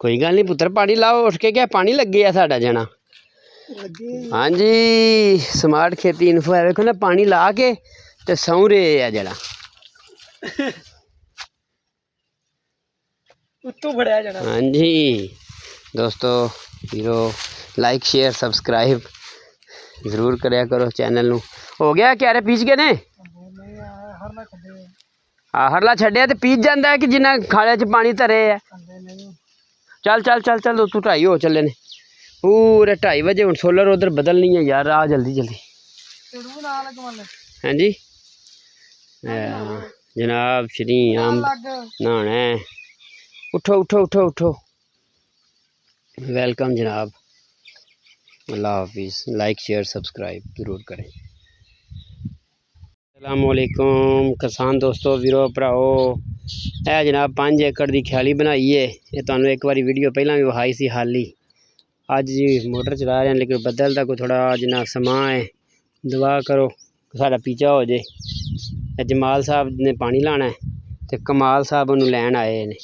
कोई गल नहीं पुत्र पानी लाओ उठ के क्या पानी लगे है साडा जना। हाँ जी स्मार्ट खेती इन्फो है देखो ना पानी ला के ते सौ रहे है जड़ा हाँ जी दोस्तों वीरो लाइक शेयर सब्सक्राइब जरूर करया करो चैनल नू। हो गया क्यारे पीच गए ने हरला छड्या ते पीच जाता है कि जिन्ना खाले च पानी धरे है। चल चल चल चल तू 2:30 हो चले ने पूरे 2:30 बजे हूँ सोलर उधर बदलनी है यार आ जल्दी जल्दी। हाँ जी जनाब श्री आम नहाना है उठो उठो उठो उठो वेलकम जनाब। अल्लाह हाफिज़ लाइक शेयर सब्सक्राइब जरूर करें। अस्सलामुअलैकुम किसान दोस्तों वीरो भराओ है जनाब 5 एकड़ की ख्याली बनाई है ये तुहानू एक बार वीडियो पहला भी विखाई सी हाली। अज जी मोटर चला रहे हैं लेकिन बदल का कोई थोड़ा जिन्ना समा है दुआ करो साड़ा पीछा हो जाए। जमाल साहब ने पानी लाना है तो कमाल साहब उन्होंने लैन आए ने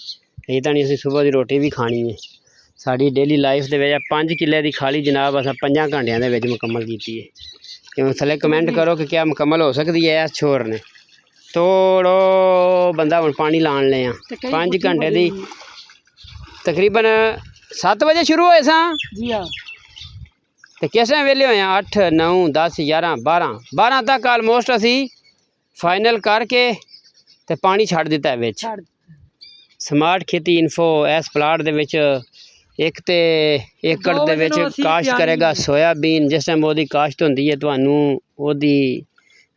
ये तो नहीं असीं सुबह की रोटी भी खानी है। साड़ी डेली लाइफ के 5 किले की खाली जनाब अस 5 घंटिया के मुकम्मल की है। क्यों थले कमेंट करो कि क्या मुकम्मल हो सकती है इस छोर ने तोड़ो बंदा हम पानी लान ले 5 घंटे की तकरीबन 7 बजे शुरू होए सा जी हाँ तो किस टाइम वेले होए 8 9 10 11 12 तक आलमोस्ट असी फाइनल करके ते पानी छड़ दिता है विच। स्मार्ट खेती इन्फो इस प्लाट दे विच एक ते एकड़ दे विच काश्त करेगा सोयाबीन जिस टाइम ओदी काश्त होंदी है तुहानू ओदी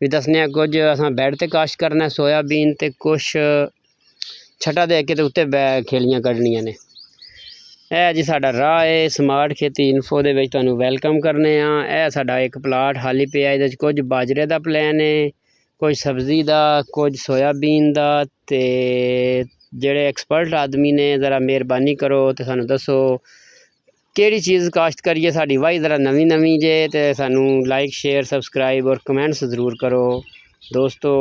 भी दसने कुछ असां बैड ते काश्त करना सोयाबीन ते कुछ छटा दे के ते उत्ते खेलियां कड्ढनियां ने। ए जी साडा राह है स्मार्ट खेती इन्फो दे विच तुहानू वेलकम करने ए साडा एक प्लाट खाली पिया इहदे च कुछ बाजरे दा प्लान है कुछ सब्जी दा कुछ सोयाबीन दा ते जेड़े एक्सपर्ट आदमी ने ज़रा मेहरबानी करो तो सानू दसो केड़ी चीज़ काश्त करिए साड़ी वाही ज़रा नवी नवी जे तो सानू लाइक शेयर सब्सक्राइब और कमेंट्स ज़रूर करो। दोस्तों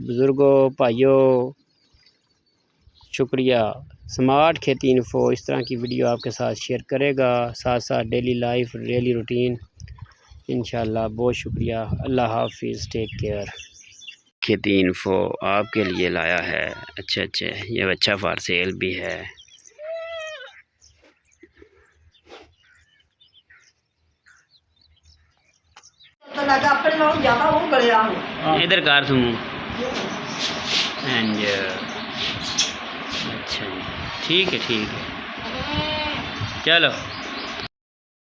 बुज़ुर्गों भाइयों शुक्रिया। स्मार्ट खेती इन्फो इस तरह की वीडियो आपके साथ शेयर करेगा साथ साथ डेली लाइफ डेली रूटीन इंशाल्लाह। बहुत शुक्रिया अल्लाह हाफिज़ टेक केयर। खेती इन्फो आपके लिए लाया है अच्छे ये अच्छा फॉर सेल भी है। इधर कार तुम अच्छा जी ठीक है चलो।